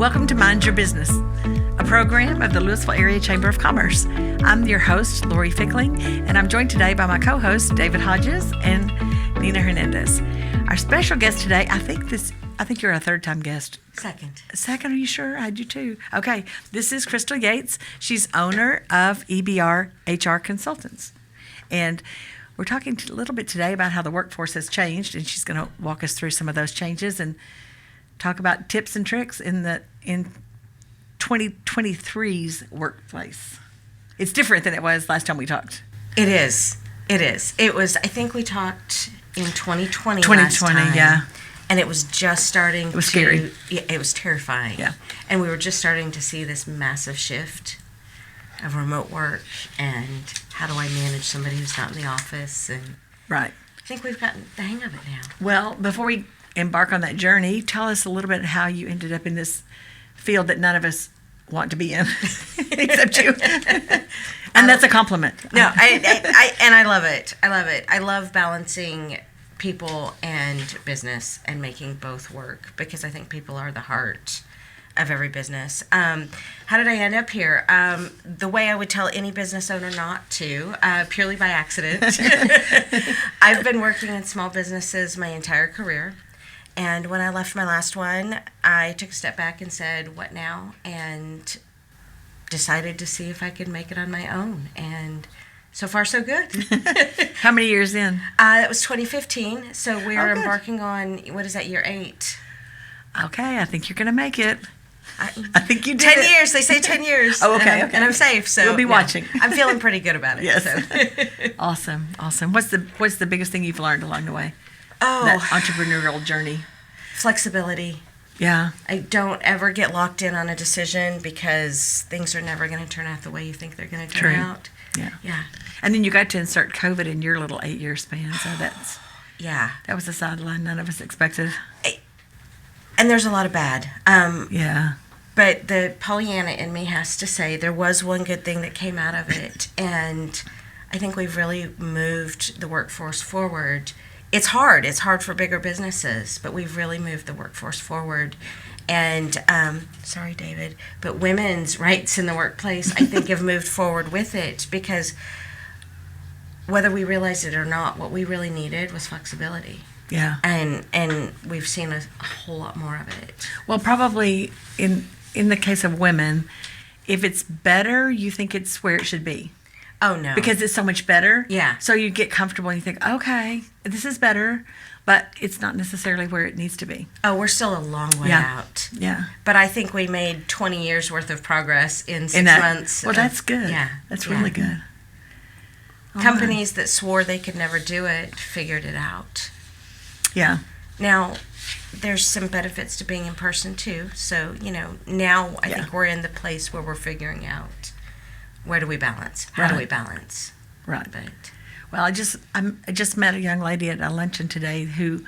Welcome to Mind Your Business, a program of the Lewisville Area Chamber of Commerce. I'm your host, Lori Fickling, and I'm joined today by my co-hosts, David Hodges and Nina Hernandez. Our special guest today, I think you're a third-time guest. Second, are you sure? I do too. Okay, this is Krystal Yates. She's owner of EBR HR Consultants. And we're talking a little bit today about how the workforce has changed, and she's going to walk us through some of those changes and talk about tips and tricks in 2023's workplace. It's different than it was last time we talked. It is. It was, I think we talked in 2020 last time. Yeah. And it was just starting. It was scary. Yeah, it was terrifying. Yeah. And we were just starting to see this massive shift of remote work and how do I manage somebody who's not in the office. And right. I think we've gotten the hang of it now. Well, before we embark on that journey, tell us a little bit how you ended up in this field that none of us want to be in, except you. And that's a compliment. No, I love it. I love balancing people and business and making both work because I think people are the heart of every business. How did I end up here? The way I would tell any business owner not to, purely by accident. I've been working in small businesses my entire career. And when I left my last one, I took a step back and said, what now? And decided to see if I could make it on my own. And so far, so good. How many years in? That was 2015. So we're embarking on, what is that, year 8? Okay, I think you're going to make it. I think you did 10 years. They say 10 years. Oh, okay, and I'm safe. So we'll be watching. I'm feeling pretty good about it. Yes. So. Awesome. What's the biggest thing you've learned along the way? Oh. That entrepreneurial journey. Flexibility. Yeah. I don't ever get locked in on a decision because things are never going to turn out the way you think they're going to turn out. Yeah. And then you got to insert COVID in your little 8-year span, so that's... Yeah. That was a sideline none of us expected. And there's a lot of bad. Yeah. But the Pollyanna in me has to say there was one good thing that came out of it, and I think we've really moved the workforce forward. It's hard for bigger businesses, but we've really moved the workforce forward. And, sorry, David, but women's rights in the workplace, I think, have moved forward with it because whether we realized it or not, what we really needed was flexibility. Yeah. And we've seen a whole lot more of it. Well, probably in the case of women, if it's better, you think it's where it should be. Oh, no. Because it's so much better. Yeah. So you get comfortable and you think, okay, this is better, but it's not necessarily where it needs to be. Oh, we're still a long way out. Yeah. But I think we made 20 years worth of progress in 6 months. Well, that's good. Yeah. That's really good. Companies that swore they could never do it figured it out. Yeah. Now, there's some benefits to being in person, too. So, now I think we're in the place where we're figuring out where do we balance? How do we balance? Right. But, well, I just met a young lady at a luncheon today who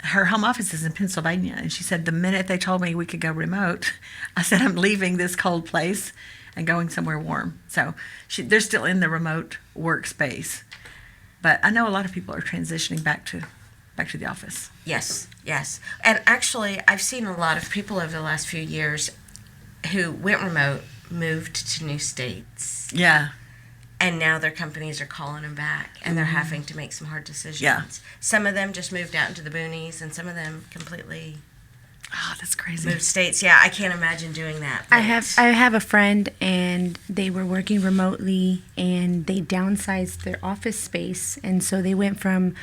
her home office is in Pennsylvania, and she said the minute they told me we could go remote, I said I'm leaving this cold place and going somewhere warm. So they're still in the remote workspace, but I know a lot of people are transitioning back to the office. Yes. And actually, I've seen a lot of people over the last few years who went remote, moved to new states. Yeah. And now their companies are calling them back, and they're having to make some hard decisions. Yeah. Some of them just moved out into the boonies, and some of them completely that's crazy. moved states. Yeah, I can't imagine doing that. I have a friend, and they were working remotely, and they downsized their office space, and so they went from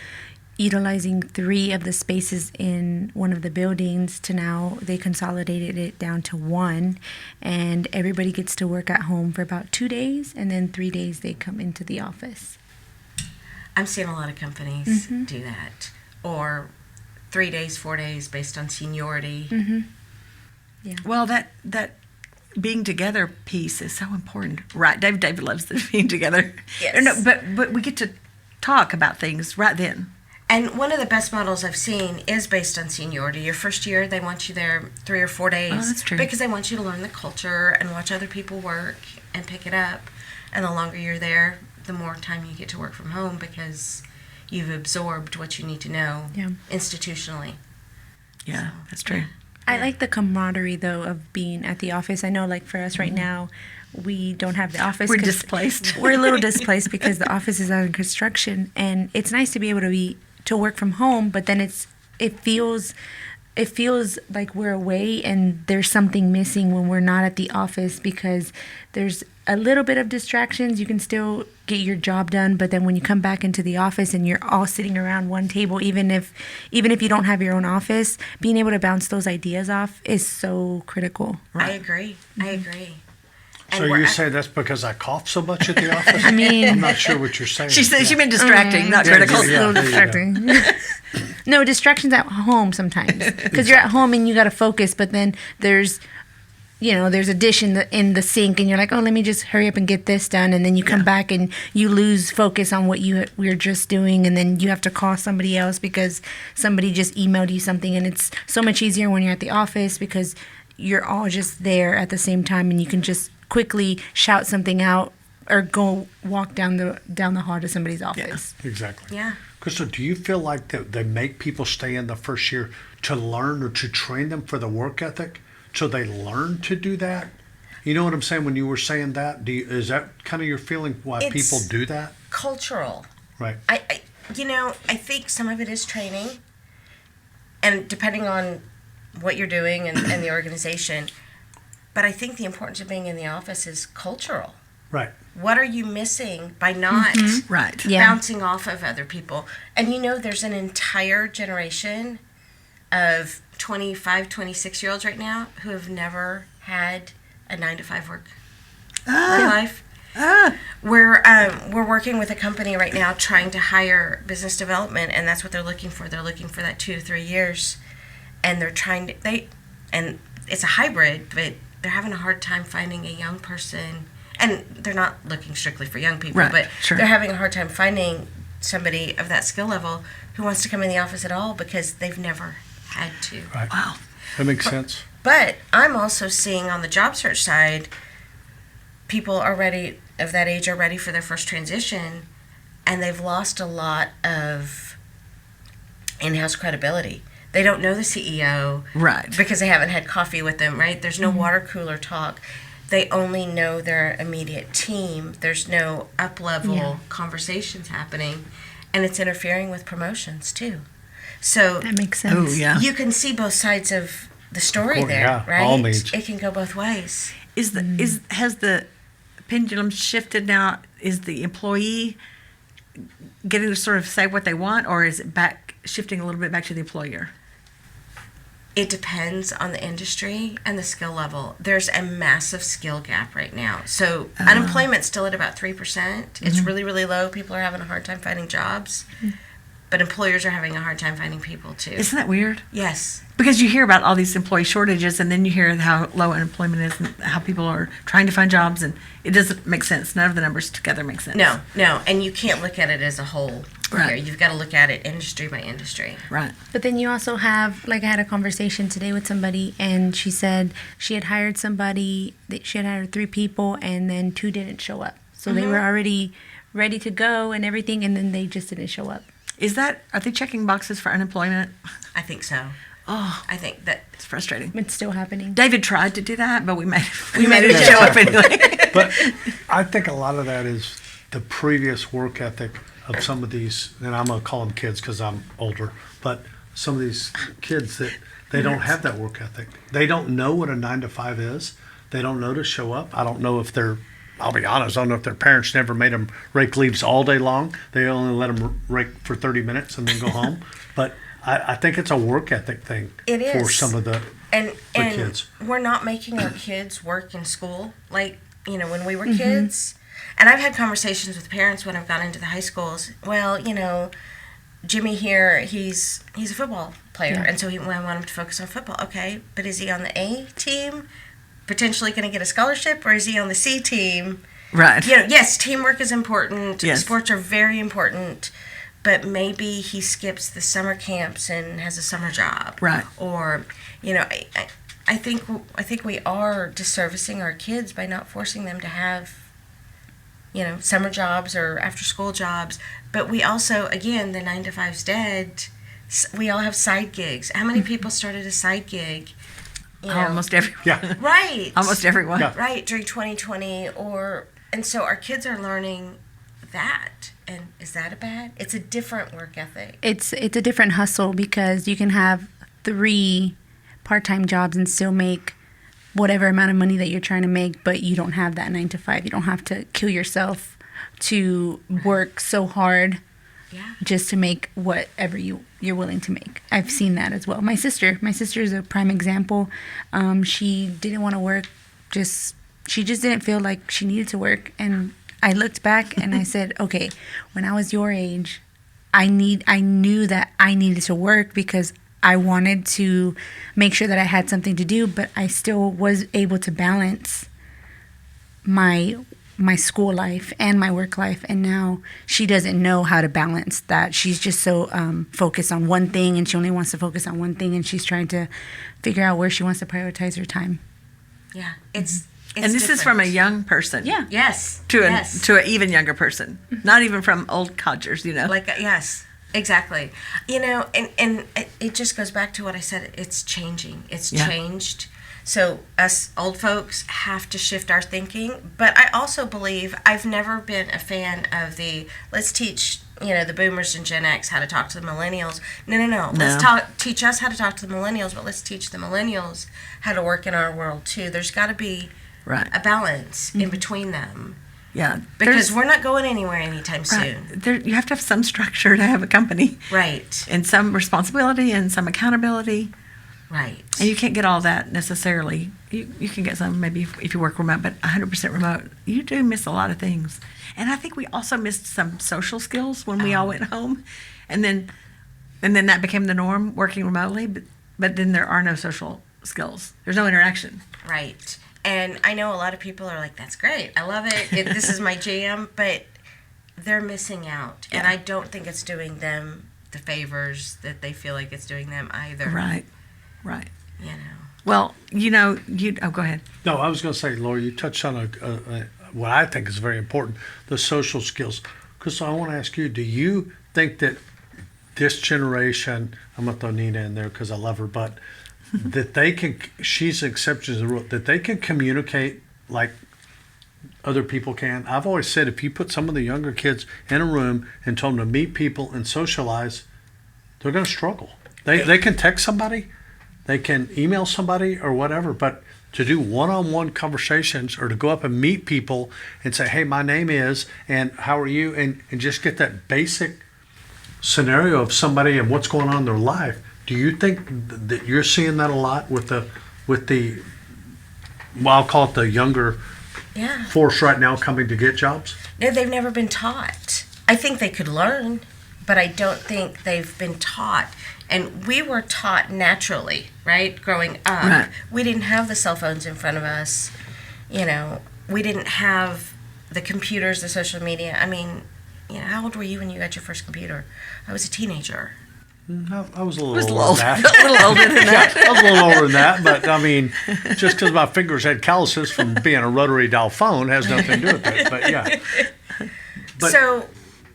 utilizing 3 of the spaces in one of the buildings to now they consolidated it down to 1, and everybody gets to work at home for about 2 days, and then 3 days they come into the office. I'm seeing a lot of companies do that, or 3 days, 4 days based on seniority. Yeah. Well, that being together piece is so important, right? David loves the being together. Yes. No, but we get to talk about things right then. And one of the best models I've seen is based on seniority. Your first year, they want you there 3 or 4 days. Oh, that's true. Because they want you to learn the culture and watch other people work and pick it up. And the longer you're there, the more time you get to work from home because you've absorbed what you need to know institutionally. Yeah, that's true. I like the camaraderie, though, of being at the office. I know, like, for us right now, we don't have the office. We're 'cause displaced. We're a little displaced because the office is under construction, and it's nice to be able to work from home, but then it feels like we're away and there's something missing when we're not at the office, because there's a little bit of distractions. You can still get your job done, but then when you come back into the office and you're all sitting around one table, even if you don't have your own office, being able to bounce those ideas off is so critical. I agree. So you say that's because I cough so much at the office? I mean, I'm not sure what you're saying. She said she meant distracting, not critical. Just a little there you go. distracting. No, distractions at home sometimes, because you're at home and you got to focus, but then there's a dish in the sink, and you're like, oh, let me just hurry up and get this done, and then you come back and you lose focus on what we were just doing, and then you have to call somebody else because somebody just emailed you something, and it's so much easier when you're at the office because you're all just there at the same time, and you can just quickly shout something out or go walk down the hall to somebody's office. Exactly. Yeah. Krystal, do you feel like that they make people stay in the first year to learn or to train them for the work ethic so they learn to do that? You know what I'm saying when you were saying that? Is that kind of your feeling why It's people do that? cultural. Right. I think some of it is training, and depending on what you're doing and the organization. But I think the importance of being in the office is cultural. Right. What are you missing by not Right. Yeah. bouncing off of other people? And there's an entire generation of 25, 26-year-olds right now who have never had a 9-to-5 work life. We're working with a company right now trying to hire business development, and that's what they're looking for. They're looking for that 2 to 3 years, and they're trying to and it's a hybrid, but they're having a hard time finding a young person, and they're not looking strictly for young people, Right, but sure. they're having a hard time finding somebody of that skill level who wants to come in the office at all because they've never had to. Right. Wow. That makes sense. But I'm also seeing on the job search side, people of that age are ready for their first transition, and they've lost a lot of in-house credibility. They don't know the CEO, Right. because they haven't had coffee with them, right? There's no water cooler talk. They only know their immediate team. There's no up-level conversations happening, and it's interfering with promotions too. So That makes sense. Oh, yeah. you can see both sides of the story Course, there, yeah, right? all needs. It can go both ways. Has the pendulum shifted now? Is the employee getting to sort of say what they want, or is it shifting a little bit back to the employer? It depends on the industry and the skill level. There's a massive skill gap right now. So unemployment's still at about 3%. It's really, really low. People are having a hard time finding jobs. But employers are having a hard time finding people too. Isn't that weird? Yes. Because you hear about all these employee shortages, and then you hear how low unemployment is and how people are trying to find jobs, and it doesn't make sense. None of the numbers together make sense. No. And you can't look at it as a whole. Right. Here. You've got to look at it industry by industry. Right. But then you also have, like, I had a conversation today with somebody, and she said she had hired somebody, she had hired 3 people, and then 2 didn't show up. So they were already ready to go and everything, and then they just didn't show up. Are they checking boxes for unemployment? I think so. Oh, I think that it's frustrating. It's still happening. David tried to do that, but we made it show up anyway. But I think a lot of that is the previous work ethic of some of these, and I'm going to call them kids because I'm older, but some of these kids that they don't have that work ethic. They don't know what a 9-to-5 is. They don't know to show up. I don't know if I'll be honest, I don't know if their parents never made them rake leaves all day long. They only let them rake for 30 minutes and then go home. But I think it's a work ethic thing It is. for some of the and kids. We're not making our kids work in school like when we were kids. And I've had conversations with parents when I've gone into the high schools. Well, Jimmy here, he's a football player, and so I want him to focus on football. Okay, but is he on the A team, potentially going to get a scholarship, or is he on the C team? Right. Yes, teamwork is important. Yes. Sports are very important. But maybe he skips the summer camps and has a summer job. Right. Or, I think we are disservicing our kids by not forcing them to have, summer jobs or after school jobs. But we also, again, the 9-to-5's dead We all have side gigs. How many people started a side gig? You know? Almost everyone. Yeah. Right. Almost everyone. Yeah. Right, during 2020 and so our kids are learning that. And is that a bad? It's a different work ethic. It's a different hustle because you can have 3 part-time jobs and still make whatever amount of money that you're trying to make, but you don't have that 9 to 5. You don't have to kill yourself to work so hard just to make whatever you're willing to make. I've seen that as well. My sister is a prime example. She didn't want to work. She just didn't feel like she needed to work. And I looked back and I said, okay, when I was your age, I knew that I needed to work because I wanted to make sure that I had something to do, but I still was able to balance my school life and my work life. And now she doesn't know how to balance that. She's just so focused on one thing, and she only wants to focus on one thing, and she's trying to figure out where she wants to prioritize her time. Yeah, it's And this is from a young person. Yeah. Yes. To yes. an even younger person. Not even from old codgers, Like, yes, exactly. And it just goes back to what I said. It's changing. It's changed. So us old folks have to shift our thinking. But I also believe I've never been a fan of let's teach, the boomers and Gen X how to talk to the millennials. No. Let's teach us how to talk to the millennials, but let's teach the millennials how to work in our world too. There's got to be a balance in between them. Yeah. Because we're not going anywhere anytime soon. You have to have some structure to have a company. Right. And some responsibility and some accountability. Right. And you can't get all that necessarily. You can get some maybe if you work remote, but 100% remote, you do miss a lot of things. And I think we also missed some social skills when we all went home. And then that became the norm, working remotely. But then there are no social skills. There's no interaction. Right. And I know a lot of people are like, that's great. I love it. This is my jam. But they're missing out. Yeah. And I don't think it's doing them the favors that they feel like it's doing them either. Right. Well, go ahead. No, I was going to say, Lori, you touched on what I think is very important, the social skills. Krystal, I want to ask you, do you think that this generation, I'm going to throw Nina in there because I love her, but that she's an exception to the rule, that they can communicate like other people can? I've always said if you put some of the younger kids in a room and told them to meet people and socialize, they're going to struggle. They can text somebody, they can email somebody or whatever, but to do one-on-one conversations or to go up and meet people and say, hey, my name is, and how are you, and just get that basic scenario of somebody and what's going on in their life. Do you think that you're seeing that a lot with the well, I'll call it the younger force right now coming to get jobs? No, they've never been taught. I think they could learn, but I don't think they've been taught. And we were taught naturally, right, growing up. Right. We didn't have the cell phones in front of us. We didn't have the computers, the social media. I mean, how old were you when you got your first computer? I was a teenager. I was a little older than that. A little older than that. I was a little older than that, but I mean, just because my fingers had calluses from being a rotary dial phone has nothing to do with it. But yeah. But so,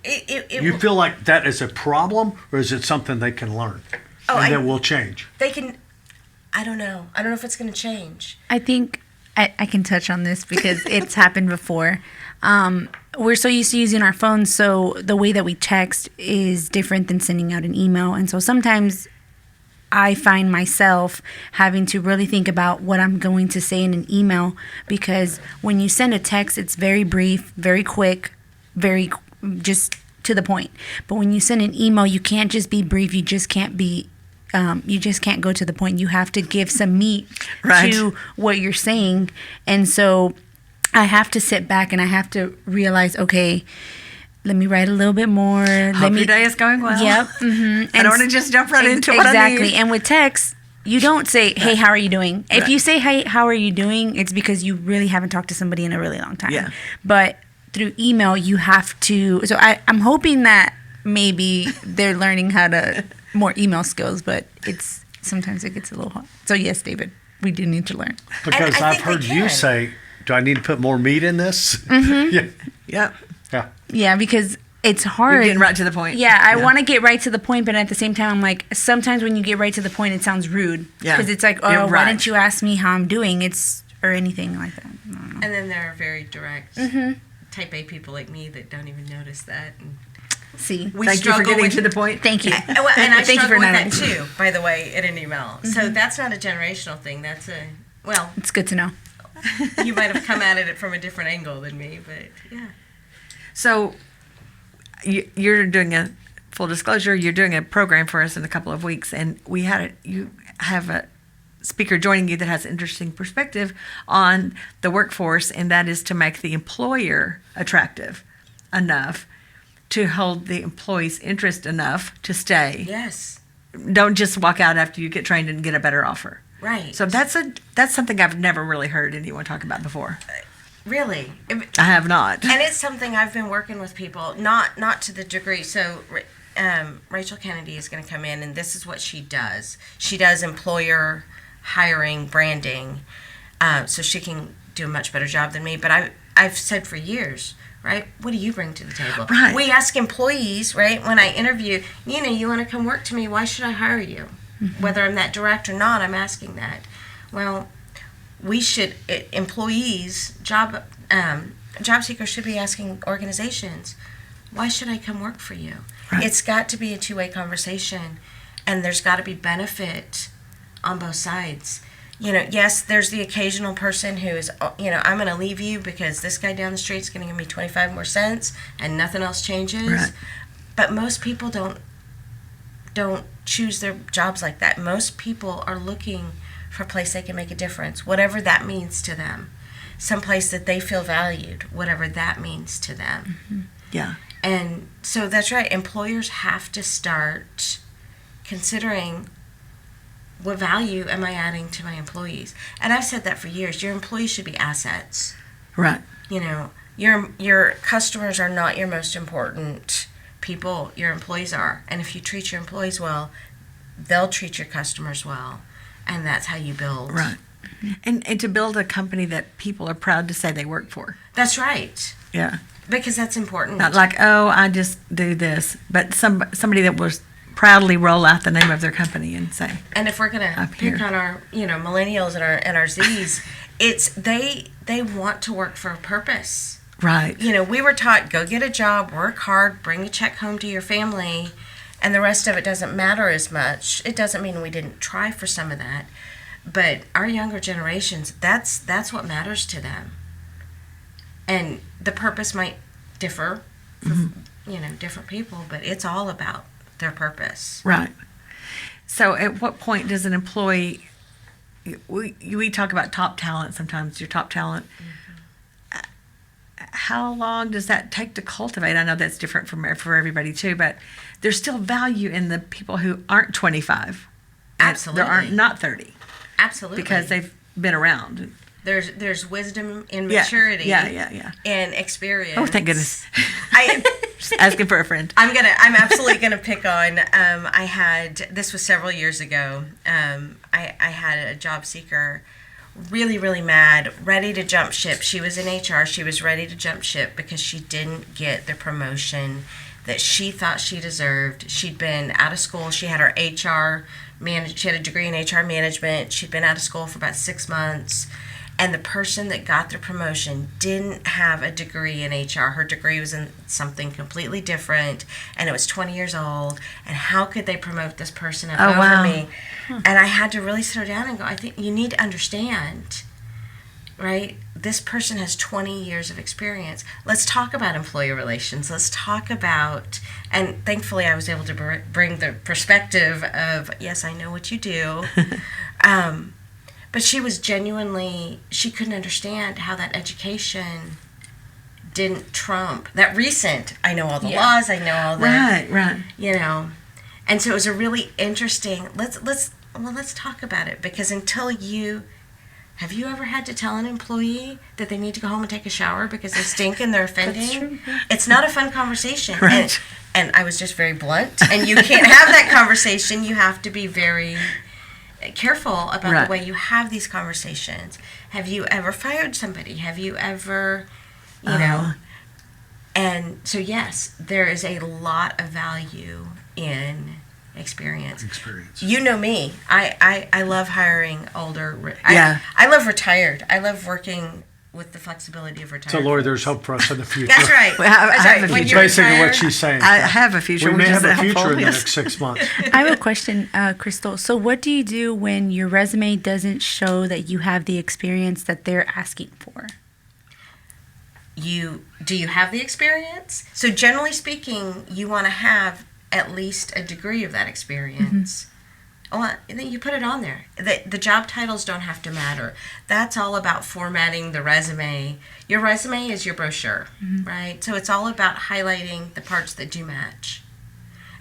you feel like that is a problem, or is it something they can learn and that will change? They can. I don't know. I don't know if it's going to change. I think I can touch on this because it's happened before. We're so used to using our phones, so the way that we text is different than sending out an email. And so sometimes I find myself having to really think about what I'm going to say in an email, because when you send a text, it's very brief, very quick, very just to the point. But when you send an email, you can't just be brief. You just can't be you just can't go to the point. You have to give some meat to what you're saying. And so I have to sit back and I have to realize, okay, let me write a little bit more. Hope your day is going well. Yep. Mm-hmm. I don't want to just jump right into what I need. Exactly. And with text, you don't say, hey, how are you doing? If you say, hey, how are you doing, it's because you really haven't talked to somebody in a really long time. Yeah. But through email, you have to. So I'm hoping that maybe they're learning how to more email skills, but sometimes it gets a little hard. So yes, David, we do need to learn. Because I've heard you say, do I need to put more meat in this? Mm-hmm. Yep. Yeah, because it's hard. You're getting right to the point. Yeah, I want to get right to the point, but at the same time, I'm like, sometimes when you get right to the point, it sounds rude. Yeah. Because it's like, oh, You're why right. didn't you ask me how I'm doing? Or anything like that. I don't know. And then there are very direct type A people like me that don't even notice that. And See, we Thank you for struggle getting with, to the point. thank you. and I Thank you struggle for with that not- too, by the way, in an email. So that's not a generational thing. That's well, It's good to know. you might have come at it from a different angle than me, but yeah. So you're doing a full disclosure. You're doing a program for us in a couple of weeks, and you have a speaker joining you that has an interesting perspective on the workforce, and that is to make the employer attractive enough to hold the employee's interest enough to stay. Yes. Don't just walk out after you get trained and get a better offer. Right. So that's something I've never really heard anyone talk about before. Really. I have not. And it's something I've been working with people, not to the degree. So Rachel Kennedy is going to come in, and this is what she does. She does employer hiring, branding, so she can do a much better job than me. But I've said for years, right, what do you bring to the table? Right. We ask employees, right, when I interview, Nina, you want to come work to me? Why should I hire you? Whether I'm that direct or not, I'm asking that. Well, employees, job seekers should be asking organizations, why should I come work for you? Right. It's got to be a two-way conversation, and there's got to be benefit on both sides. Yes, there's the occasional person who is, I'm going to leave you because this guy down the street is going to give me 25 more cents and nothing else changes. Right. But most people don't choose their jobs like that. Most people are looking for a place they can make a difference, whatever that means to them. Someplace that they feel valued, whatever that means to them. Mm-hmm. Yeah. And so that's right. Employers have to start considering, what value am I adding to my employees? And I've said that for years. Your employees should be assets. Right. Your customers are not your most important people. Your employees are. And if you treat your employees well, they'll treat your customers well. And that's how you build. Right. And to build a company that people are proud to say they work for. That's right. Yeah. Because that's important. Not like, oh, I just do this, but somebody that will proudly roll out the name of their company and say. And if we're gonna Up pick here. on our, millennials and our Zs, it's they want to work for a purpose. Right. We were taught, go get a job, work hard, bring a check home to your family, and the rest of it doesn't matter as much. It doesn't mean we didn't try for some of that, but our younger generations, that's what matters to them. And the purpose might differ for, different people, but it's all about their purpose. Right. So at what point does an employee, we talk about top talent sometimes, your top talent. How long does that take to cultivate? I know that's different for everybody too, but there's still value in the people who aren't 25. Absolutely. There aren't not 30. Absolutely. Because they've been around. There's wisdom and maturity. Yeah. And experience. Oh, thank goodness. Just asking for a friend. I'm absolutely gonna pick on. This was several years ago. I had a job seeker, really, really mad, ready to jump ship. She was in HR. She was ready to jump ship because she didn't get the promotion that she thought she deserved. She'd been out of school. She had her she had a degree in HR management. She'd been out of school for about 6 months. And the person that got the promotion didn't have a degree in HR. Her degree was in something completely different, and it was 20 years old. And how could they promote this person up over me? And I had to really slow down and go, I think you need to understand, right? This person has 20 years of experience. Let's talk about employee relations. Let's talk about, and thankfully I was able to bring the perspective of, yes, I know what you do. But she was she couldn't understand how that education didn't trump that recent. I know all the laws. I know all the Right. And so it was a really interesting. Let's talk about it, because have you ever had to tell an employee that they need to go home and take a shower because they stink and they're offending? That's true. It's not a fun conversation. Right. And I was just very blunt. And you can't have that conversation. You have to be very careful about the way you have these conversations. Have you ever fired somebody? Have you ever, And so, yes, there is a lot of value in experience. You know me. I love hiring older. I love retired. I love working with the flexibility of retired. So, Lori, there's hope for us in the future. That's right. Well, I have a When future. you're Basically retired, what she's saying. I have a future. We may which is have a helpful, future in the yes. next 6 months. I have a question, Krystal. So, what do you do when your resume doesn't show that you have the experience that they're asking for? Do you have the experience? So generally speaking, you want to have at least a degree of that experience. Well, then you put it on there. The job titles don't have to matter. That's all about formatting the resume. Your resume is your brochure, right? So it's all about highlighting the parts that do match.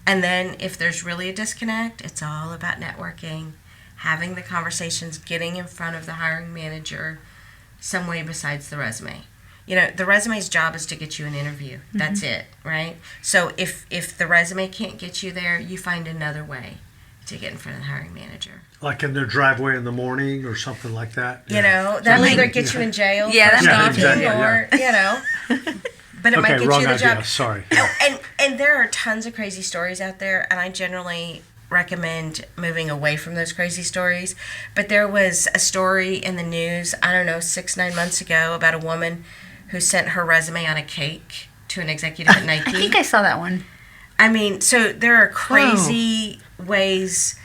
And then if there's really a disconnect, it's all about networking, having the conversations, getting in front of the hiring manager some way besides the resume. You know, the resume's job is to get you an interview. That's it, right? So if the resume can't get you there, you find another way to get in front of the hiring manager. Like in their driveway in the morning or something like that. You know, that'll either get you in jail for that stalking might or, you know, but it might get wrong you the idea. job. Sorry. And there are tons of crazy stories out there, and I generally recommend moving away from those crazy stories. But there was a story in the news, I don't know, 6-9 months ago about a woman who sent her resume on a cake to an executive at Nike. I think I saw that one. I mean, so there are crazy ways.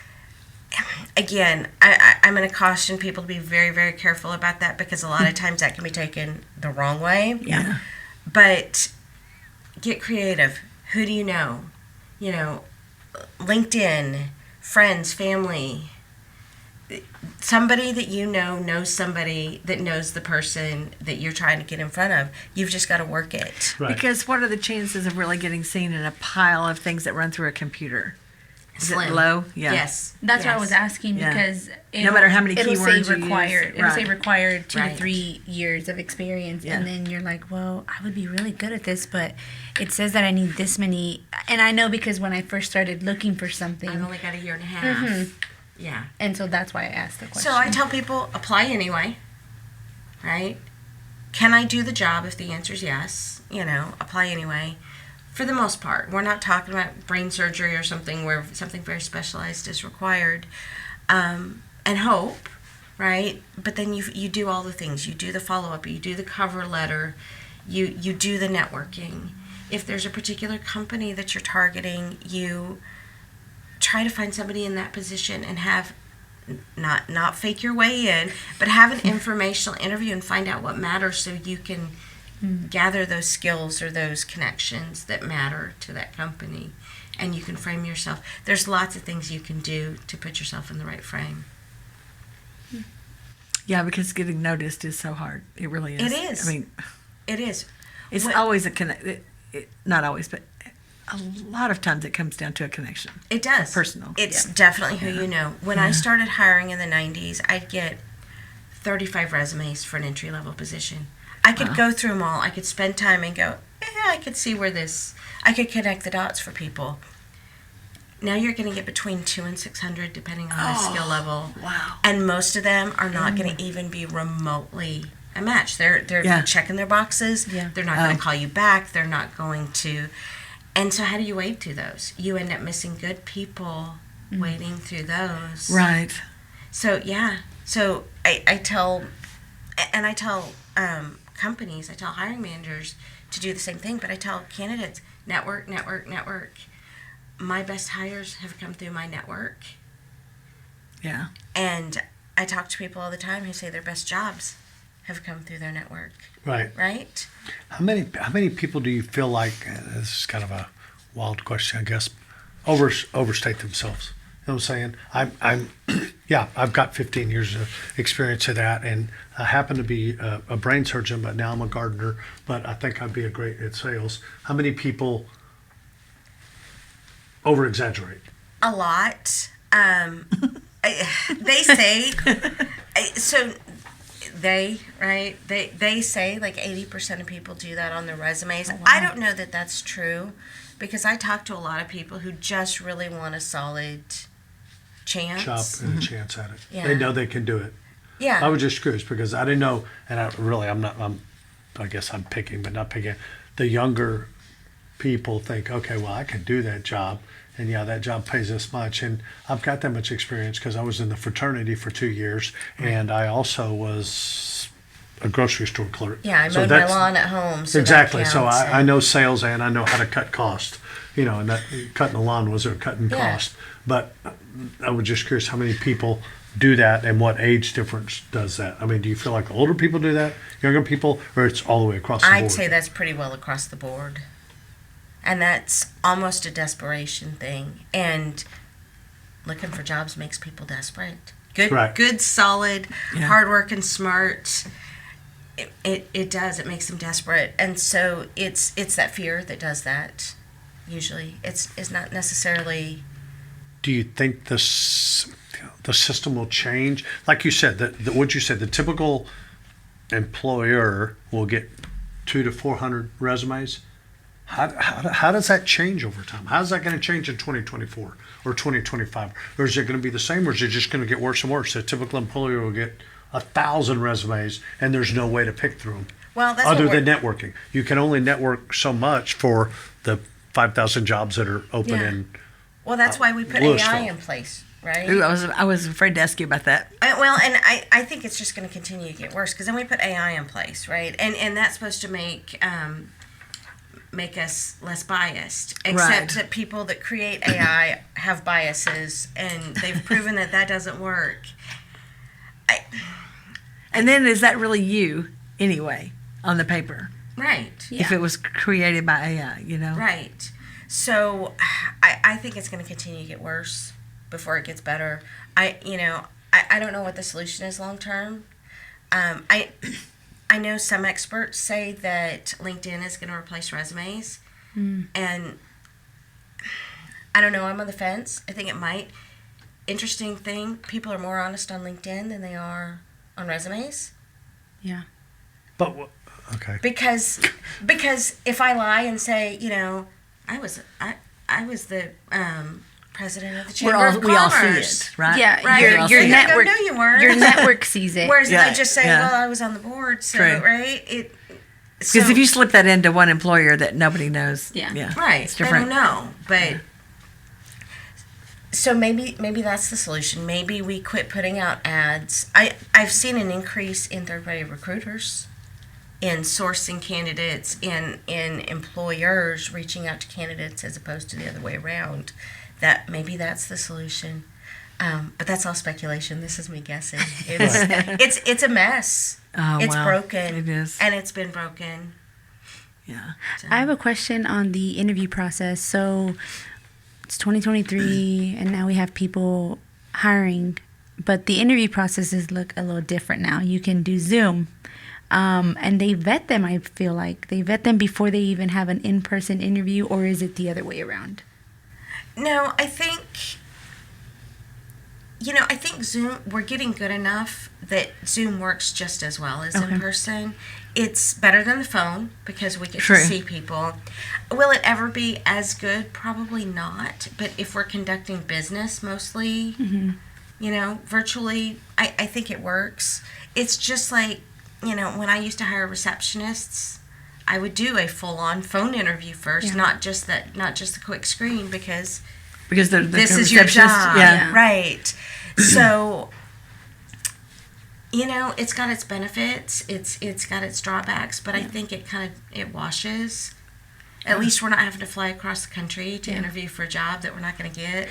Again, I'm going to caution people to be very, very careful about that because a lot of times that can be taken the wrong way. Yeah. But get creative. Who do you know? You know, LinkedIn, friends, family. Somebody that you know knows somebody that knows the person that you're trying to get in front of. You've just got to work it. Right. Because what are the chances of really getting seen in a pile of things that run through a computer? Is Slim. it low? Yeah. Yes. That's what I was asking Yeah. because No matter how many it'll keywords say you use. required. It'll say Right. required 2 Right. to 3 years of experience, Yeah. and then you're like, well, I would be really good at this, but it says that I need this many. And I know because when I first started looking for something, I've only got a year and a half. Yeah. and so that's why I asked the question. So I tell people, apply anyway, right? Can I do the job? If the answer is yes, you know, apply anyway. For the most part, we're not talking about brain surgery or something where something very specialized is required. And hope, right? But then you do all the things. You do the follow-up. You do the cover letter. You do the networking. If there's a particular company that you're targeting, you try to find somebody in that position and have not fake your way in, but have an informational interview and find out what matters so you can gather those skills or those connections that matter to that company, and you can frame yourself. There's lots of things you can do to put yourself in the right frame. Yeah, because getting noticed is so hard. It really is. It is. I mean, It is. it's always a connect. Not always, but a lot of times it comes down to a connection. It does. Personal. It's definitely who you know. When I started hiring in the 90s, I'd get 35 resumes for an entry-level position. I could go through them all. I could spend time and go, I could see where I could connect the dots for people. Now you're going to get between 200 and 600 depending on the skill level. Wow. And most of them are not going to even be remotely a match. They're checking their boxes. Yeah. They're not going to call you back. They're not going to. And so how do you wade through those? You end up missing good people wading through those. Right. So, yeah. So I tell companies, I tell hiring managers to do the same thing, but I tell candidates, network. My best hires have come through my network. Yeah. And I talk to people all the time who say their best jobs have come through their network. Right. Right? How many people do you feel like, this is kind of a wild question, I guess, overstate themselves? You know what I'm saying? I've got 15 years of experience of that, and I happen to be a brain surgeon, but now I'm a gardener, but I think I'd be great at sales. How many people over-exaggerate? A lot. They say, so they say like 80% of people do that on their resumes. Oh, wow. I don't know that that's true because I talk to a lot of people who just really want a solid chance. Chop and a chance at it. Yeah. They know they can do it. Yeah. I was just curious because I didn't know, and I guess I'm picking, but not picking. the younger people think, okay, well, I can do that job. And yeah, that job pays this much. And I've got that much experience because I was in the fraternity for 2 years. And I also was a grocery store clerk. Yeah, I So mowed my that's- lawn at home. So Exactly. That So counts, I know sales and I know how to cut cost. And that cutting the lawn was a cutting Yeah. cost. But I was just curious how many people do that and what age difference does that? I mean, do you feel like older people do that, younger people, or it's all the way across the board? I'd say that's pretty well across the board. And that's almost a desperation thing. And looking for jobs makes people desperate. Good, solid, hardworking, smart. It does. It makes them desperate. And so it's that fear that does that. Usually, it's not necessarily. Do you think the system will change? Like you said, what you said, the typical employer will get 200 to 400 resumes. How does that change over time? How's that going to change in 2024 or 2025? Or is it going to be the same, or is it just going to get worse and worse? A typical employer will get 1,000 resumes, and there's no way to pick through them. Well, that's other what than networking. You can only network so much for the 5,000 jobs that are open in. Well, that's why we put Lewisville. AI in place, right? Ooh, I was afraid to ask you about that. Well, and I think it's just going to continue to get worse because then we put AI in place, right? And that's supposed to make us less biased. Except that people that create AI have biases, and they've proven that doesn't work. And then is that really you anyway on the paper? Right. If it was created by AI, Right. So I think it's going to continue to get worse before it gets better. I don't know what the solution is long term. I know some experts say that LinkedIn is going to replace resumes. And I don't know, I'm on the fence. I think it might. Interesting thing, people are more honest on LinkedIn than they are on resumes. Yeah. But okay. Because if I lie and say, I was the president of the Chamber of Commerce. We all see it, right? Yeah, Right. your You're not network. gonna know you weren't. Your network sees it. Whereas Yeah, I just say, yeah. well, I was on the board, so True. right. Because if you slip that into one employer that nobody knows, Yeah. right, it's they different. don't know. But so maybe that's the solution. Maybe we quit putting out ads. I've seen an increase in third-party recruiters, in sourcing candidates, in employers reaching out to candidates as opposed to the other way around. That maybe that's the solution. But that's all speculation. This is me guessing. It's a mess. Oh, It's wow. broken. It is. And it's been broken. Yeah. So. I have a question on the interview process. So it's 2023, and now we have people hiring, but the interview processes look a little different now. You can do Zoom, and they vet them. I feel like they vet them before they even have an in-person interview, or is it the other way around? No, I think Zoom, we're getting good enough that Zoom works just as well as in person. It's better than the phone because we get True. to see people. Will it ever be as good? Probably not. But if we're conducting business mostly, virtually, I think it works. It's just like, when I used to hire receptionists, I would do a full-on phone interview first, not just the quick screen because this is your job. Yeah. Right. So, it's got its benefits. It's got its drawbacks, but I think it washes. At least we're not having to fly across the country to interview for a job that we're not going to get.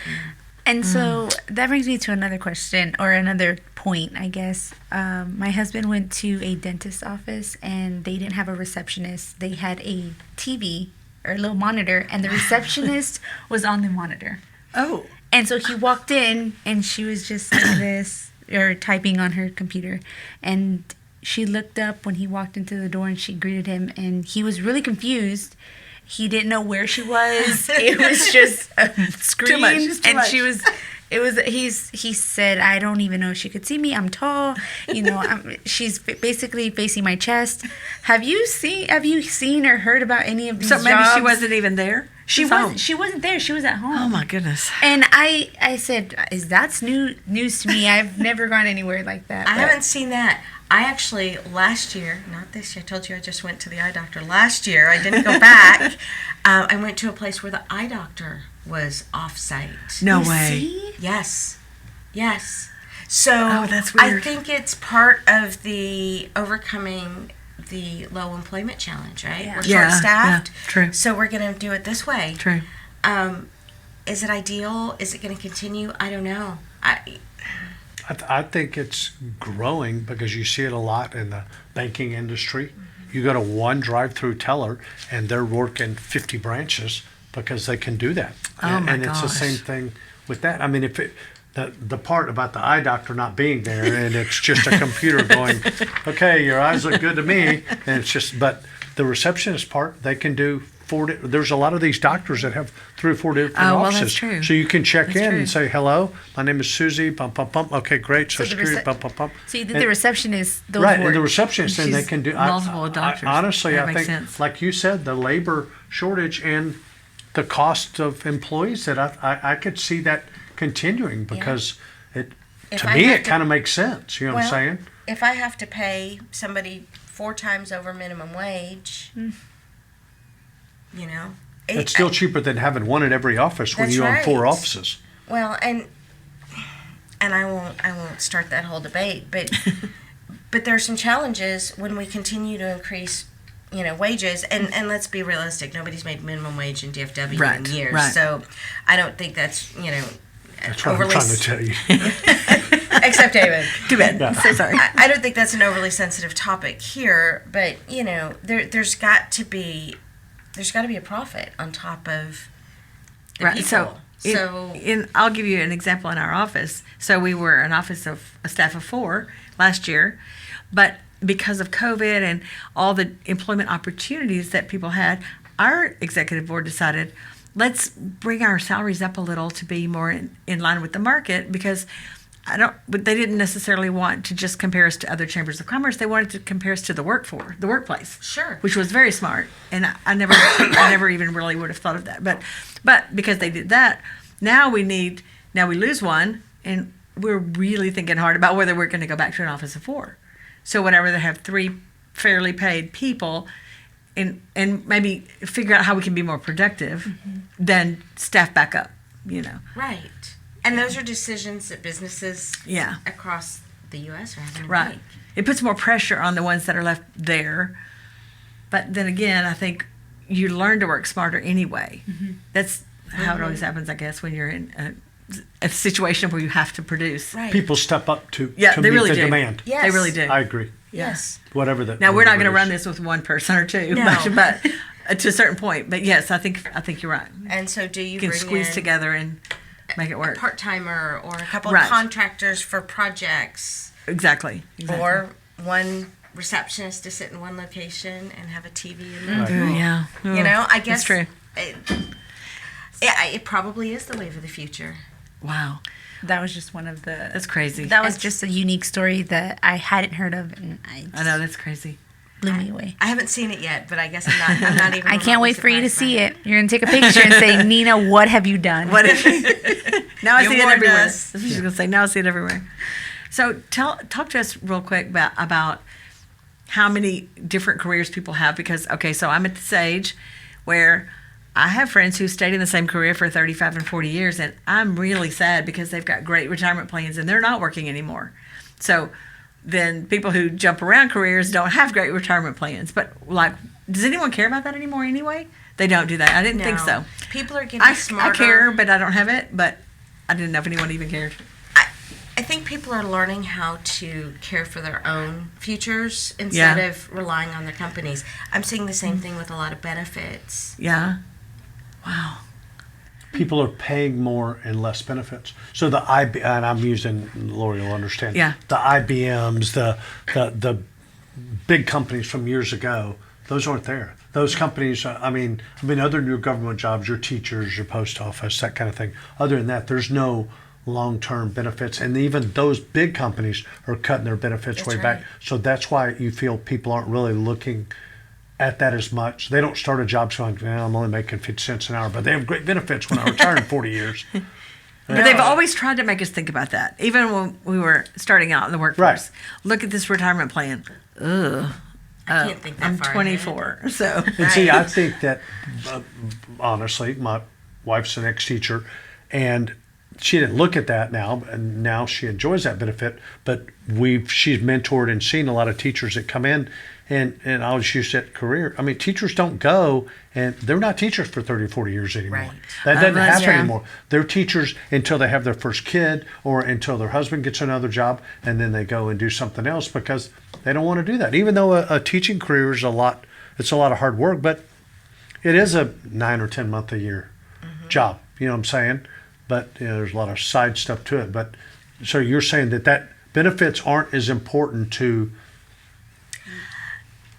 And so that brings me to another question, or another point, I guess. My husband went to a dentist's office, and they didn't have a receptionist. They had a TV, or a little monitor, and the receptionist was on the monitor. Oh. And so he walked in, and she was just like this, or typing on her computer. And she looked up when he walked into the door, and she greeted him, and he was really confused. He didn't know where she was. It was just a screen. Too much. And she was, he said, I don't even know if she could see me. I'm tall. She's basically facing my chest. Have you seen or heard about any of these So maybe jobs? she wasn't even there? She wasn't there. She was at home. Oh, my goodness. And I said, that's news to me. I've never gone anywhere like that. I but- haven't seen that. I actually, last year, not this year, I told you I just went to the eye doctor. Last year, I didn't go back. I went to a place where the eye doctor was off-site. No You way. see? Yes. Yes. So Oh, that's I weird. think it's part of the overcoming the low employment challenge, right? Yeah. We're Yeah, short-staffed. yeah, true. So we're going to do it this way. True. Is it ideal? Is it going to continue? I don't know. I think it's growing because you see it a lot in the banking industry. You go to one drive-through teller and they're working 50 branches because they can do that. Oh, my and it's the gosh. same thing with that. I mean, if it, the part about the eye doctor not being there and it's just a computer going, okay, your eyes look good to me, and it's just, but the receptionist part, they can do there's a lot of these doctors that have 3 or 4 different Oh, well, offices. that's true. So you can check That's in true. and say, hello, my name is Susie, bump, bump, bump. Okay, great. So the security, rece- bump, bump, bump. So you did And- the receptionist. Those Right, were, and the receptionist, and they She's can do multiple doctors. Honestly, That I makes think, sense. like you said, the labor shortage and the cost of employees, that I could see that continuing because If to I me have it to- kind of makes sense. You know what I'm saying? If I have to pay somebody 4 times over minimum wage, you know, It's still cheaper than having one at every office when That's you own 4 right. offices. well, and I won't start that whole debate, but but there are some challenges when we continue to increase, wages, and let's be realistic. Nobody's made minimum wage in DFW Right, in years, right. so I don't think that's That's what I'm overly trying to tell you. except David. Too bad. So sorry. I don't think that's an overly sensitive topic here, but there's got to be a profit on top of the Right. people. I'll give you an example in our office. So we were an office of a staff of 4 last year, but because of COVID and all the employment opportunities that people had, our executive board decided, let's bring our salaries up a little to be more in line with the market, because but they didn't necessarily want to just compare us to other chambers of commerce. They wanted to compare us to the workplace. Sure. Which was very smart. And I never even really would have thought of that. But because they did that, now we lose one, and we're really thinking hard about whether we're going to go back to an office of 4. So would I rather have 3 fairly paid people and maybe figure out how we can be more productive than staff back up, Right. And those are decisions that businesses Yeah. across the U.S. are having to Right. make. It puts more pressure on the ones that are left there. But then again, I think you learn to work smarter anyway. That's how it always happens, I guess, when you're in a situation where you have to produce. Right. People step up to Yeah, they meet really the do. demand. Yes. They really do. I agree. Yes. Whatever that. Now, we're not going to whatever run it is. this with one person or 2, No. but to a certain point. But yes, I think you're right. And so do you You can bring squeeze in together and make it a work. part-timer or a couple Right. of contractors for projects Exactly. or one receptionist to sit in one location and have a TV in the Right. room? Yeah. I guess That's true. It probably is the wave of the future. Wow. that was just one of the. That's crazy. That was just a unique story that I hadn't heard of, and I know, that's crazy. blew me away. I haven't seen it yet, but I guess I'm not even. I can't wait for you to see surprised it. You're gonna take a picture and say, "Nina, what have you done?" What if now I You see it warned everywhere. us. That's what she's gonna say. Now I see it everywhere. So talk to us real quick about how many different careers people have, because so I'm at this age where I have friends who stayed in the same career for 35 and 40 years, and I'm really sad because they've got great retirement plans and they're not working anymore. So then people who jump around careers don't have great retirement plans. But does anyone care about that anymore anyway? They don't do that. I didn't think so. People are getting I smarter. care, but I don't have it. But I didn't know if anyone even cared. I think people are learning how to care for their own futures instead Yeah. of relying on their companies. I'm seeing the same thing with a lot of benefits. Yeah. Wow. People are paying more and less benefits. So and I'm using, Lori will understand. Yeah. The IBMs, the big companies from years ago, those aren't there. Those companies, other than your government jobs, your teachers, your post office, that kind of thing. Other than that, there's no long-term benefits, and even those big companies are cutting their benefits That's way right. back. So that's why you feel people aren't really looking at that as much. They don't start a job going, I'm only making 50 cents an hour, but they have great benefits when I retire in 40 years. But they've always tried to make us think about that, even when we were starting out in the workforce. Right. Look at this retirement plan. Ugh. I can't think that I'm far 24, so And see, I think that, honestly, my wife's an ex-teacher, and she didn't look at that now, and now she enjoys that benefit. But she's mentored and seen a lot of teachers that come in, and I always use that career. I mean, teachers don't go, and they're not teachers for 30, 40 years anymore. Right. That doesn't That's happen true. anymore. They're teachers until they have their first kid or until their husband gets another job, and then they go and do something else because they don't want to do that. Even though a teaching career is it's a lot of hard work, but it is a 9 or 10 month a year job. You know what I'm saying? But there's a lot of side stuff to it. But so you're saying that benefits aren't as important to.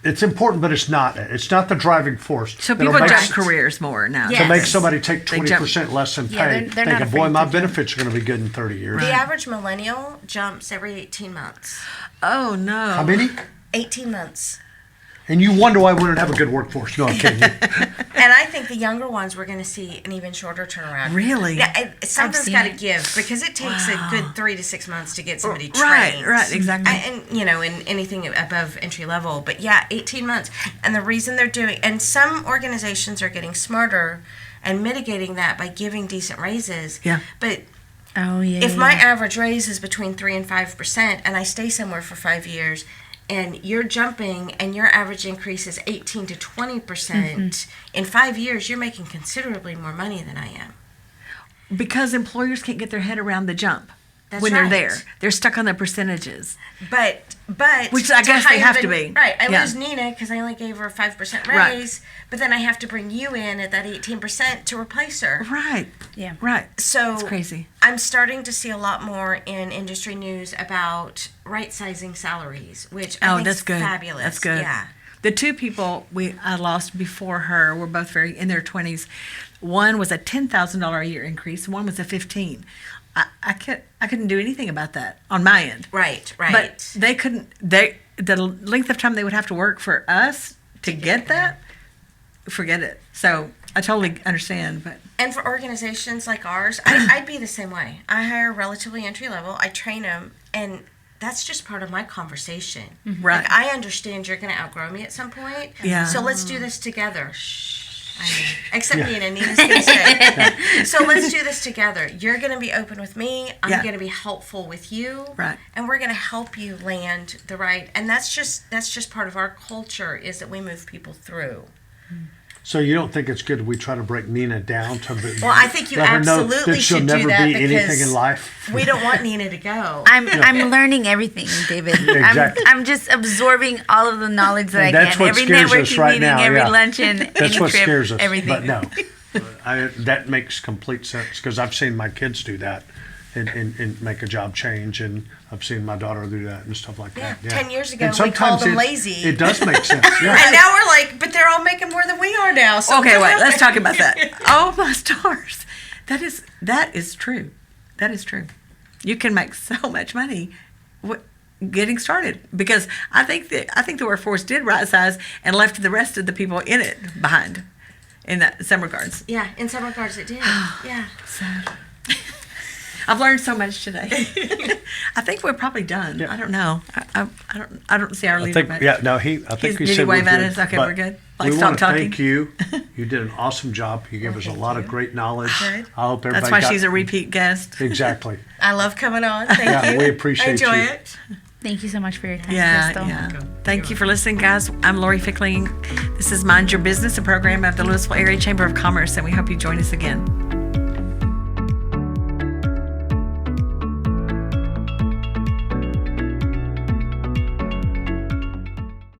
It's important, but it's not. It's not the driving force. so that'll people make jump careers more now. Yeah. to make Yes. somebody take They jump. 20% less in pay. Yeah, they're not thinking, boy, afraid my to jump. benefits are going to be good in 30 years. The average millennial jumps every 18 months. Oh no. How many? 18 months. And you wonder why we don't have a good workforce. No, I'm kidding you. And I think the younger ones, we're going to see an even shorter turnaround. Really? Yeah, something's seen got to it. give because it takes a good 3 to 6 months to get somebody Right, trained. right, exactly. And in anything above entry level. But yeah, 18 months. And the reason they're doing, and some organizations are getting smarter and mitigating that by giving decent raises. Yeah. But Oh yeah. if my average raise is between 3 and 5%, and I stay somewhere for 5 years, and you're jumping, and your average increase is 18 to 20%, in 5 years, you're making considerably more money than I am. Because employers can't get their head around the jump That's when right. they're there. They're stuck on the percentages. But Which I guess they hire have the- to be. Right. I Yeah. lose Nina because I only gave her a 5% Right. raise, but then I have to bring you in at that 18% to replace her. Right. Yeah. Right. So It's crazy. I'm starting to see a lot more in industry news about right-sizing salaries, which I think that's is good. fabulous. That's good. Yeah. The two people I lost before her were both very in their 20s. One was a $10,000 a year increase. One was a 15. I couldn't do anything about that on my end. Right. Right. But they couldn't. The length of time they would have to work for us to get that, forget it. So I totally understand. But And for organizations like ours, I'd be the same way. I hire relatively entry level. I train them, and that's just part of my conversation. Right. Like, I understand you're going to outgrow me at some point. Yeah. So let's do this together. I know. Except Nina. Nina's going to stay. So let's do this together. You're going to be open with me. I'm Yeah. going to be helpful with you. Right. And we're going to help you land the right. And that's just part of our culture is that we move people through. So you don't think it's good we try to break Nina down to Well, I think you let her know absolutely that she'll should never do that be anything because in life? we don't want Nina to go. I'm learning everything, David. Exactly. I'm just absorbing all of the knowledge that And I that's can. what Every scares networking us right meeting, now, every yeah. luncheon, That's any what trip, scares us. everything. But no, that makes complete sense because I've seen my kids do that and make a job change, and I've seen my daughter do that and stuff like that. Yeah, 10 years ago, And we called sometimes them lazy. It does make sense. Yeah. And now we're like, but they're all making more than we are now. So okay, wait. Let's talk about that. Oh my stars! That is true. That is true. You can make so much money getting started because I think the workforce did right size and left the rest of the people in it behind. In some regards. Yeah, in some regards it did. Yeah. Sad. I've learned so much today. I think we're probably done. Yeah. I don't know. I don't see our I leader. think, yeah, no, I think Did he he said we're wave at good. us? Okay, But we're good. We Like, want stop to talking. thank you. You did an awesome job. You gave us a lot of great knowledge. Good. I hope everybody That's why got, she's a repeat guest. Exactly. I love coming on. Thank Yeah, you. we appreciate I enjoy you. it. Thank you so much for your time, Yeah, Krystal. yeah. Thank you for listening, guys. I'm Lori Fickling. This is Mind Your Business, a program of the Lewisville Area Chamber of Commerce, and we hope you join us again.